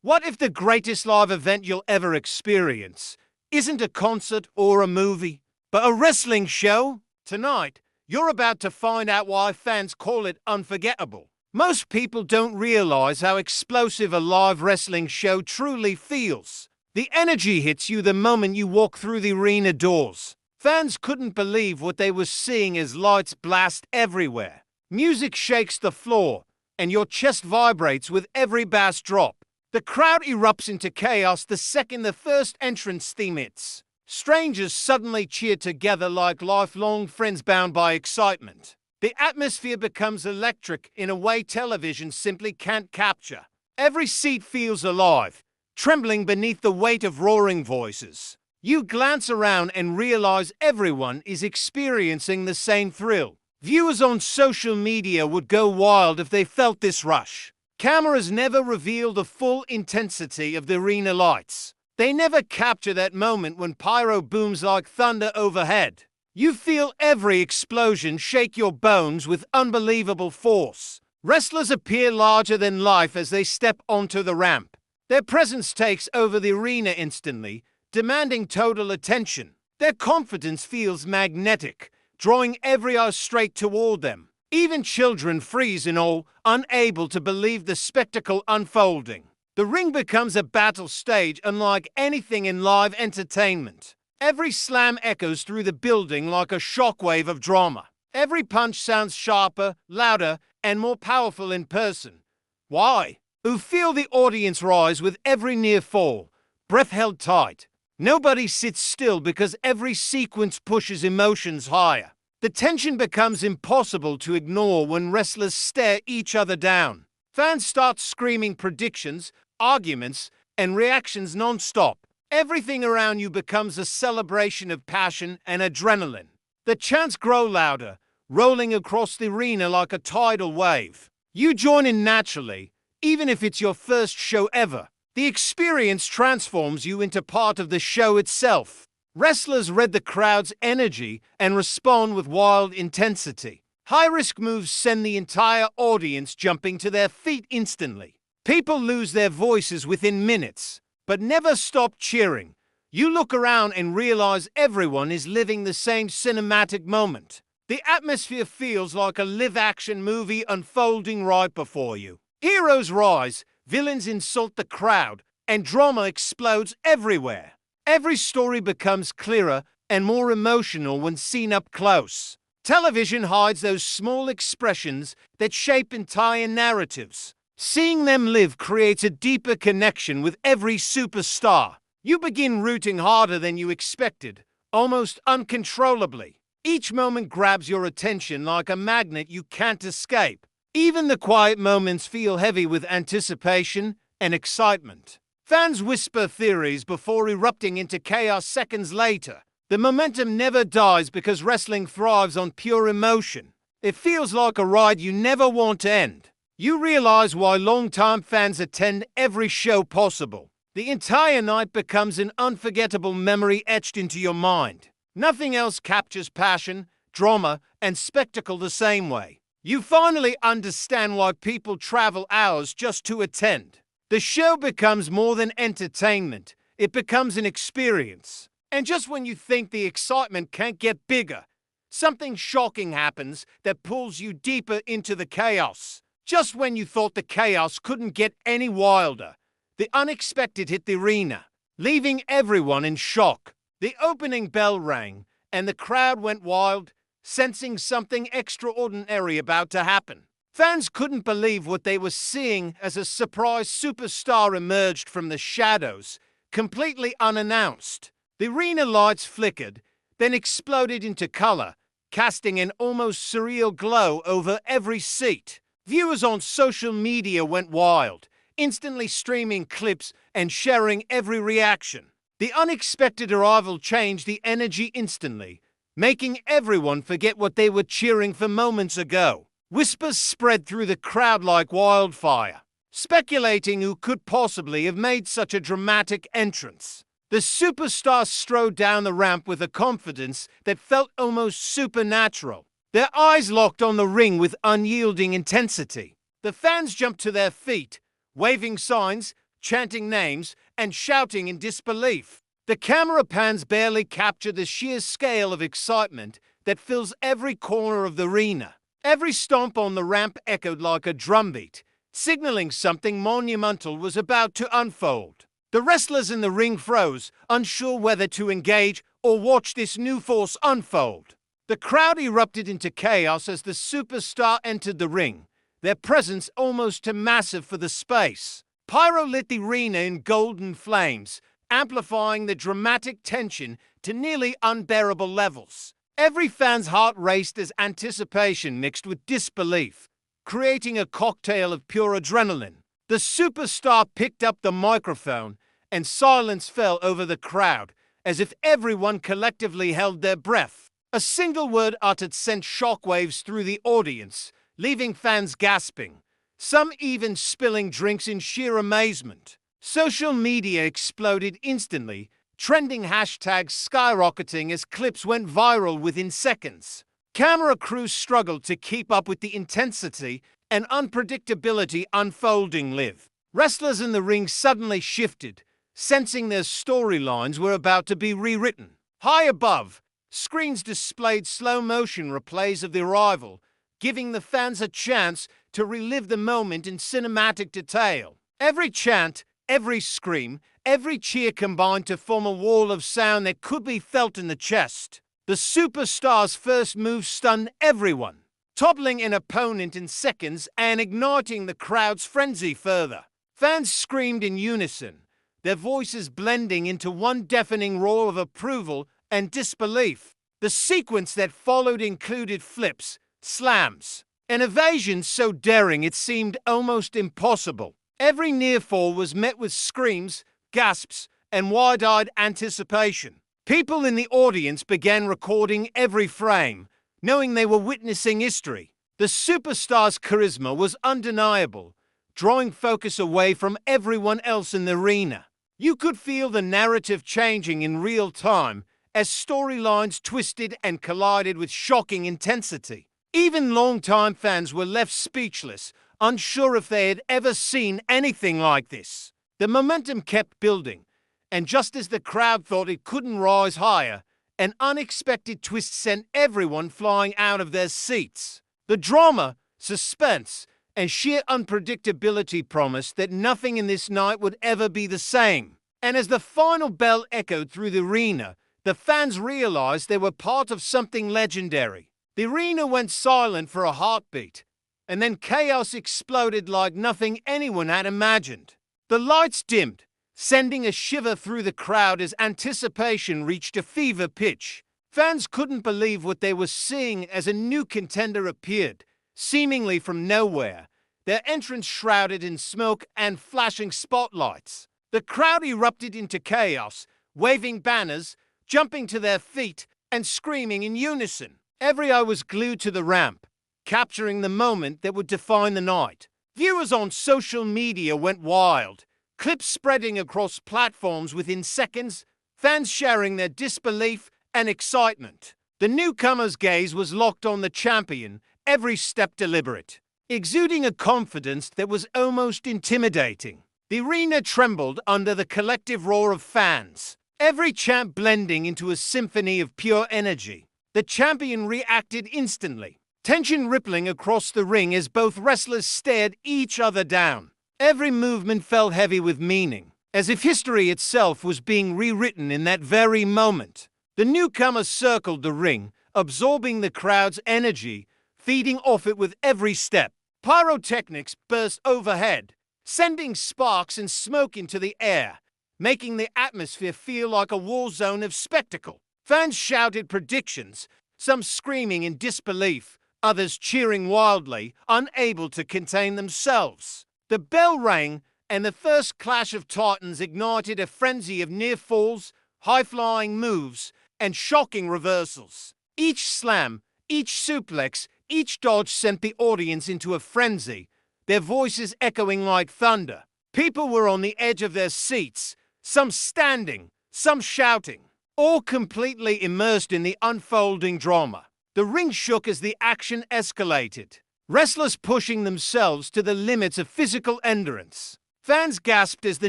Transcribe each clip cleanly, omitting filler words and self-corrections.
What if the greatest live event you'll ever experience isn't a concert or a movie, but a wrestling show? Tonight, you're about to find out why fans call it unforgettable. Most people don't realize how explosive a live wrestling show truly feels. The energy hits you the moment you walk through the arena doors. Fans couldn't believe what they were seeing as lights blast everywhere. Music shakes the floor, and your chest vibrates with every bass drop. The crowd erupts into chaos the second the first entrance theme hits. Strangers suddenly cheer together like lifelong friends bound by excitement. The atmosphere becomes electric in a way television simply can't capture. Every seat feels alive, trembling beneath the weight of roaring voices. You glance around and realize everyone is experiencing the same thrill. Viewers on social media would go wild if they felt this rush. Cameras never reveal the full intensity of the arena lights. They never capture that moment when pyro booms like thunder overhead. You feel every explosion shake your bones with unbelievable force. Wrestlers appear larger than life as they step onto the ramp. Their presence takes over the arena instantly, demanding total attention. Their confidence feels magnetic, drawing every eye straight toward them. Even children freeze in awe, unable to believe the spectacle unfolding. The ring becomes a battle stage unlike anything in live entertainment. Every slam echoes through the building like a shockwave of drama. Every punch sounds sharper, louder, and more powerful in person. Why? You feel the audience rise with every near fall, breath held tight. Nobody sits still because every sequence pushes emotions higher. The tension becomes impossible to ignore when wrestlers stare each other down. Fans start screaming predictions, arguments, and reactions non-stop. Everything around you becomes a celebration of passion and adrenaline. The chants grow louder, rolling across the arena like a tidal wave. You join in naturally, even if it's your first show ever. The experience transforms you into part of the show itself. Wrestlers read the crowd's energy and respond with wild intensity. High-risk moves send the entire audience jumping to their feet instantly. People lose their voices within minutes, but never stop cheering. You look around and realize everyone is living the same cinematic moment. The atmosphere feels like a live-action movie unfolding right before you. Heroes rise, villains insult the crowd, and drama explodes everywhere. Every story becomes clearer and more emotional when seen up close. Television hides those small expressions that shape entire narratives. Seeing them live creates a deeper connection with every superstar. You begin rooting harder than you expected, almost uncontrollably. Each moment grabs your attention like a magnet you can't escape. Even the quiet moments feel heavy with anticipation and excitement. Fans whisper theories before erupting into chaos seconds later. The momentum never dies because wrestling thrives on pure emotion. It feels like a ride you never want to end. You realize why long-time fans attend every show possible. The entire night becomes an unforgettable memory etched into your mind. Nothing else captures passion, drama, and spectacle the same way. You finally understand why people travel hours just to attend. The show becomes more than entertainment. It becomes an experience. And just when you think the excitement can't get bigger, something shocking happens that pulls you deeper into the chaos. Just when you thought the chaos couldn't get any wilder, the unexpected hit the arena, leaving everyone in shock. The opening bell rang, and the crowd went wild, sensing something extraordinary about to happen. Fans couldn't believe what they were seeing as a surprise superstar emerged from the shadows, completely unannounced. The arena lights flickered, then exploded into color, casting an almost surreal glow over every seat. Viewers on social media went wild, instantly streaming clips and sharing every reaction. The unexpected arrival changed the energy instantly, making everyone forget what they were cheering for moments ago. Whispers spread through the crowd like wildfire, speculating who could possibly have made such a dramatic entrance. The superstars strode down the ramp with a confidence that felt almost supernatural. Their eyes locked on the ring with unyielding intensity. The fans jumped to their feet, waving signs, chanting names and shouting in disbelief. The camera pans barely capture the sheer scale of excitement that fills every corner of the arena. Every stomp on the ramp echoed like a drumbeat, signaling something monumental was about to unfold. The wrestlers in the ring froze, unsure whether to engage or watch this new force unfold. The crowd erupted into chaos as the superstar entered the ring, their presence almost too massive for the space. Pyro lit the arena in golden flames, amplifying the dramatic tension to nearly unbearable levels. Every fan's heart raced as anticipation mixed with disbelief, creating a cocktail of pure adrenaline. The superstar picked up the microphone, and silence fell over the crowd, as if everyone collectively held their breath. A single word uttered sent shockwaves through the audience, leaving fans gasping, some even spilling drinks in sheer amazement. Social media exploded instantly, trending hashtags skyrocketing as clips went viral within seconds. Camera crews struggled to keep up with the intensity and unpredictability unfolding live. Wrestlers in the ring suddenly shifted, sensing their storylines were about to be rewritten. High above, screens displayed slow-motion replays of the arrival, giving the fans a chance to relive the moment in cinematic detail. Every chant, every scream, every cheer combined to form a wall of sound that could be felt in the chest. The superstar's first move stunned everyone, toppling an opponent in seconds and igniting the crowd's frenzy further. Fans screamed in unison, their voices blending into one deafening roar of approval and disbelief. The sequence that followed included flips, slams, and evasions so daring it seemed almost impossible. Every near fall was met with screams, gasps, and wide-eyed anticipation. People in the audience began recording every frame, knowing they were witnessing history. The superstar's charisma was undeniable, drawing focus away from everyone else in the arena. You could feel the narrative changing in real time as storylines twisted and collided with shocking intensity. Even longtime fans were left speechless, unsure if they had ever seen anything like this. The momentum kept building, and just as the crowd thought it couldn't rise higher, an unexpected twist sent everyone flying out of their seats. The drama, suspense, and sheer unpredictability promised that nothing in this night would ever be the same. And as the final bell echoed through the arena, the fans realized they were part of something legendary. The arena went silent for a heartbeat, and then chaos exploded like nothing anyone had imagined. The lights dimmed, sending a shiver through the crowd as anticipation reached a fever pitch. Fans couldn't believe what they were seeing as a new contender appeared, seemingly from nowhere, their entrance shrouded in smoke and flashing spotlights. The crowd erupted into chaos, waving banners, jumping to their feet, and screaming in unison. Every eye was glued to the ramp, capturing the moment that would define the night. Viewers on social media went wild, clips spreading across platforms within seconds, fans sharing their disbelief and excitement. The newcomer's gaze was locked on the champion, every step deliberate, exuding a confidence that was almost intimidating. The arena trembled under the collective roar of fans, every chant blending into a symphony of pure energy. The champion reacted instantly, tension rippling across the ring as both wrestlers stared each other down. Every movement felt heavy with meaning, as if history itself was being rewritten in that very moment. The newcomer circled the ring, absorbing the crowd's energy, feeding off it with every step. Pyrotechnics burst overhead, sending sparks and smoke into the air, making the atmosphere feel like a war zone of spectacle. Fans shouted predictions, some screaming in disbelief, others cheering wildly, unable to contain themselves. The bell rang, and the first clash of titans ignited a frenzy of near falls, high-flying moves, and shocking reversals. Each slam, each suplex, each dodge sent the audience into a frenzy, their voices echoing like thunder. People were on the edge of their seats, some standing, some shouting, all completely immersed in the unfolding drama. The ring shook as the action escalated, wrestlers pushing themselves to the limits of physical endurance. Fans gasped as the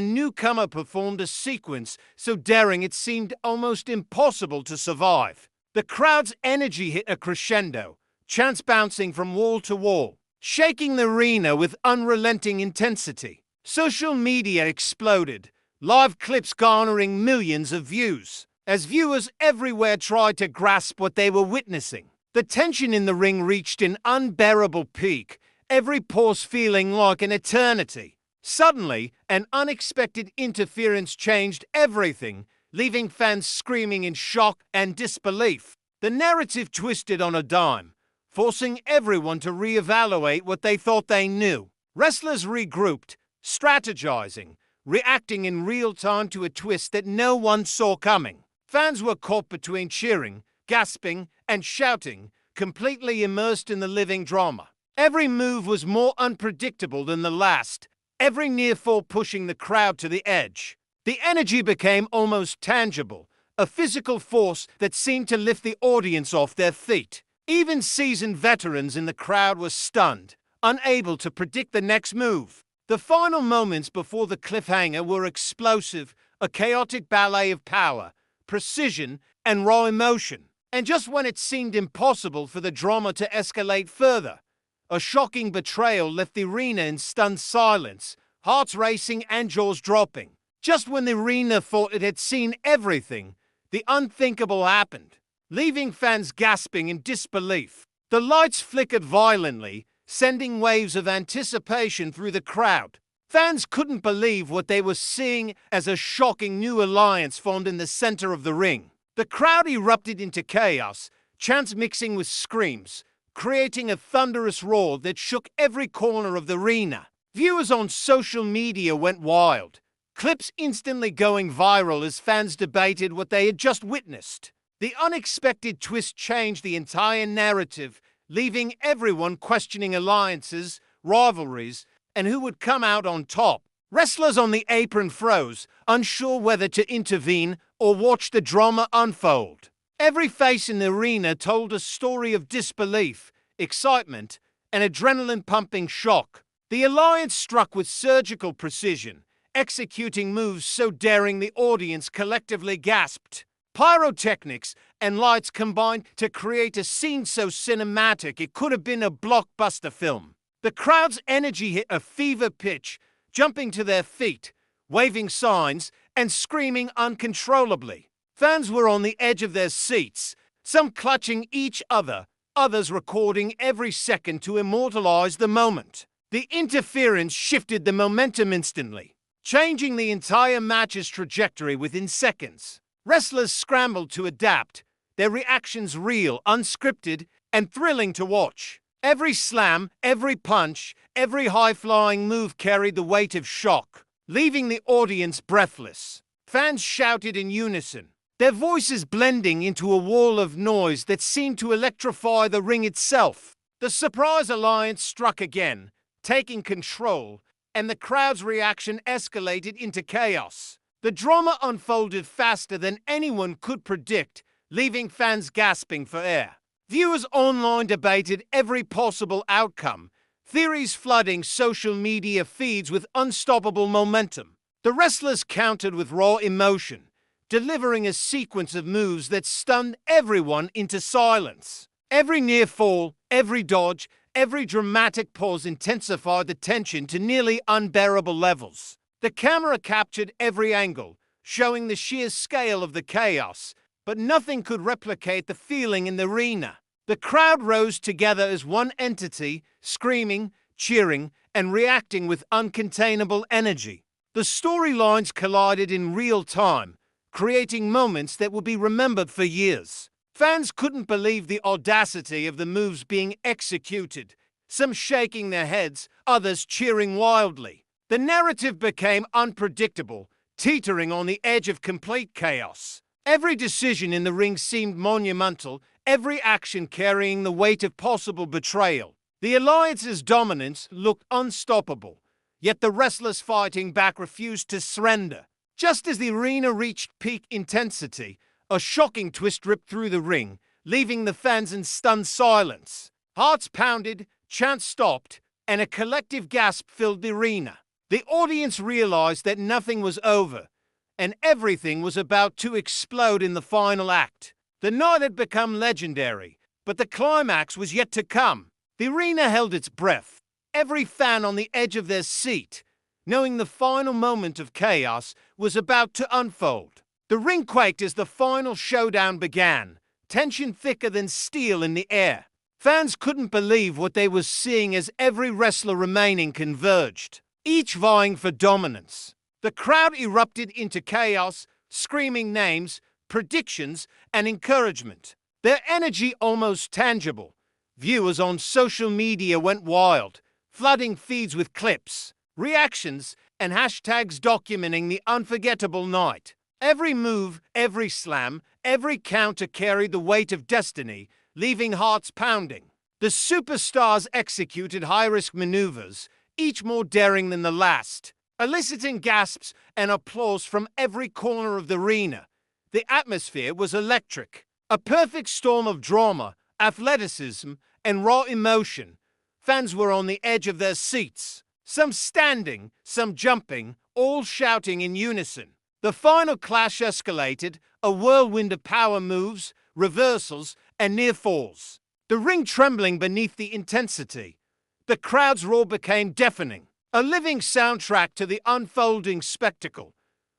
newcomer performed a sequence so daring it seemed almost impossible to survive. The crowd's energy hit a crescendo, chants bouncing from wall to wall, shaking the arena with unrelenting intensity. Social media exploded, live clips garnering millions of views, as viewers everywhere tried to grasp what they were witnessing. The tension in the ring reached an unbearable peak, every pause feeling like an eternity. Suddenly, an unexpected interference changed everything, leaving fans screaming in shock and disbelief. The narrative twisted on a dime, forcing everyone to reevaluate what they thought they knew. Wrestlers regrouped, strategizing, reacting in real time to a twist that no one saw coming. Fans were caught between cheering, gasping, and shouting, completely immersed in the living drama. Every move was more unpredictable than the last, every near fall pushing the crowd to the edge. The energy became almost tangible, a physical force that seemed to lift the audience off their feet. Even seasoned veterans in the crowd were stunned, unable to predict the next move. The final moments before the cliffhanger were explosive, a chaotic ballet of power, precision, and raw emotion. And just when it seemed impossible for the drama to escalate further, a shocking betrayal left the arena in stunned silence, hearts racing and jaws dropping. Just when the arena thought it had seen everything, the unthinkable happened, leaving fans gasping in disbelief. The lights flickered violently, sending waves of anticipation through the crowd. Fans couldn't believe what they were seeing as a shocking new alliance formed in the center of the ring. The crowd erupted into chaos, chants mixing with screams, creating a thunderous roar that shook every corner of the arena. Viewers on social media went wild, clips instantly going viral as fans debated what they had just witnessed. The unexpected twist changed the entire narrative, leaving everyone questioning alliances, rivalries, and who would come out on top. Wrestlers on the apron froze, unsure whether to intervene or watch the drama unfold. Every face in the arena told a story of disbelief, excitement, and adrenaline-pumping shock. The alliance struck with surgical precision, executing moves so daring the audience collectively gasped. Pyrotechnics and lights combined to create a scene so cinematic it could have been a blockbuster film. The crowd's energy hit a fever pitch, jumping to their feet, waving signs, and screaming uncontrollably. Fans were on the edge of their seats, some clutching each other, others recording every second to immortalize the moment. The interference shifted the momentum instantly, changing the entire match's trajectory within seconds. Wrestlers scrambled to adapt, their reactions real, unscripted, and thrilling to watch. Every slam, every punch, every high-flying move carried the weight of shock, leaving the audience breathless. Fans shouted in unison, their voices blending into a wall of noise that seemed to electrify the ring itself. The surprise alliance struck again, taking control, and the crowd's reaction escalated into chaos. The drama unfolded faster than anyone could predict, leaving fans gasping for air. Viewers online debated every possible outcome, theories flooding social media feeds with unstoppable momentum. The wrestlers countered with raw emotion, delivering a sequence of moves that stunned everyone into silence. Every near fall, every dodge, every dramatic pause intensified the tension to nearly unbearable levels. The camera captured every angle, showing the sheer scale of the chaos, but nothing could replicate the feeling in the arena. The crowd rose together as one entity, screaming, cheering, and reacting with uncontainable energy. The storylines collided in real time, creating moments that will be remembered for years. Fans couldn't believe the audacity of the moves being executed, some shaking their heads, others cheering wildly. The narrative became unpredictable, teetering on the edge of complete chaos. Every decision in the ring seemed monumental, every action carrying the weight of possible betrayal. The alliance's dominance looked unstoppable, yet the wrestlers fighting back refused to surrender. Just as the arena reached peak intensity, a shocking twist ripped through the ring, leaving the fans in stunned silence. Hearts pounded, chants stopped, and a collective gasp filled the arena. The audience realized that nothing was over, and everything was about to explode in the final act. The night had become legendary, but the climax was yet to come. The arena held its breath, every fan on the edge of their seat, knowing the final moment of chaos was about to unfold. The ring quaked as the final showdown began, tension thicker than steel in the air. Fans couldn't believe what they were seeing as every wrestler remaining converged, each vying for dominance. The crowd erupted into chaos, screaming names, predictions, and encouragement. Their energy almost tangible. Viewers on social media went wild, flooding feeds with clips, reactions, and hashtags documenting the unforgettable night. Every move, every slam, every counter carried the weight of destiny, leaving hearts pounding. The superstars executed high-risk maneuvers, each more daring than the last, eliciting gasps and applause from every corner of the arena. The atmosphere was electric, a perfect storm of drama, athleticism, and raw emotion. Fans were on the edge of their seats, some standing, some jumping, all shouting in unison. The final clash escalated, a whirlwind of power moves, reversals, and near falls. The ring trembling beneath the intensity. The crowd's roar became deafening, a living soundtrack to the unfolding spectacle.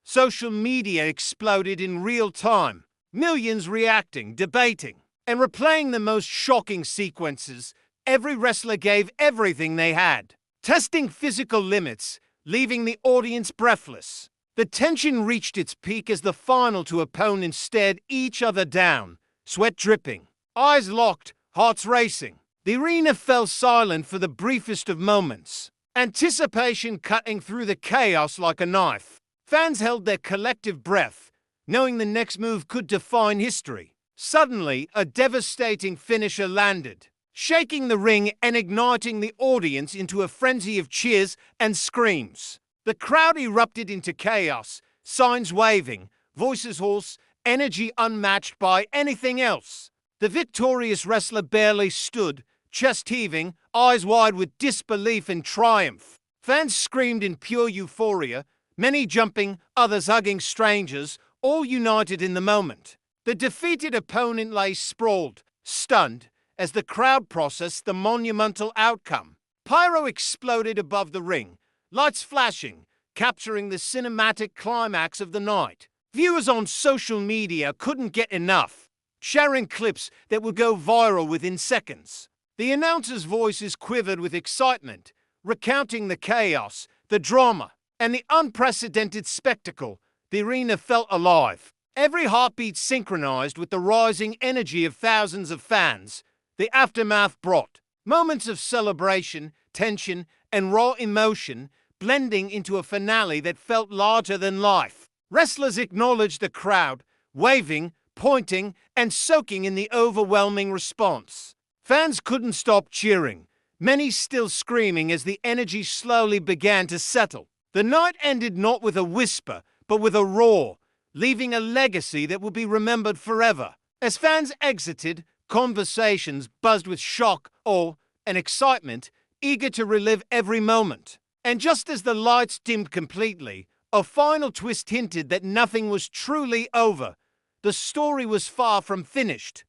Social media exploded in real time, millions reacting, debating, and replaying the most shocking sequences. Every wrestler gave everything they had, testing physical limits, leaving the audience breathless. The tension reached its peak as the final two opponents stared each other down, sweat dripping, eyes locked, hearts racing. The arena fell silent for the briefest of moments, anticipation cutting through the chaos like a knife. Fans held their collective breath, knowing the next move could define history. Suddenly, a devastating finisher landed, shaking the ring and igniting the audience into a frenzy of cheers and screams. The crowd erupted into chaos, signs waving, voices hoarse, energy unmatched by anything else. The victorious wrestler barely stood, chest heaving, eyes wide with disbelief and triumph. Fans screamed in pure euphoria, many jumping, others hugging strangers, all united in the moment. The defeated opponent lay sprawled, stunned, as the crowd processed the monumental outcome. Pyro exploded above the ring, lights flashing, capturing the cinematic climax of the night. Viewers on social media couldn't get enough, sharing clips that would go viral within seconds. The announcers' voices quivered with excitement, recounting the chaos, the drama, and the unprecedented spectacle. The arena felt alive, every heartbeat synchronized with the rising energy of thousands of fans. The aftermath brought moments of celebration, tension, and raw emotion, blending into a finale that felt larger than life. Wrestlers acknowledged the crowd, waving, pointing, and soaking in the overwhelming response. Fans couldn't stop cheering, many still screaming as the energy slowly began to settle. The night ended not with a whisper, but with a roar, leaving a legacy that will be remembered forever. As fans exited, conversations buzzed with shock, awe, and excitement, eager to relive every moment. And just as the lights dimmed completely, a final twist hinted that nothing was truly over. The story was far from finished.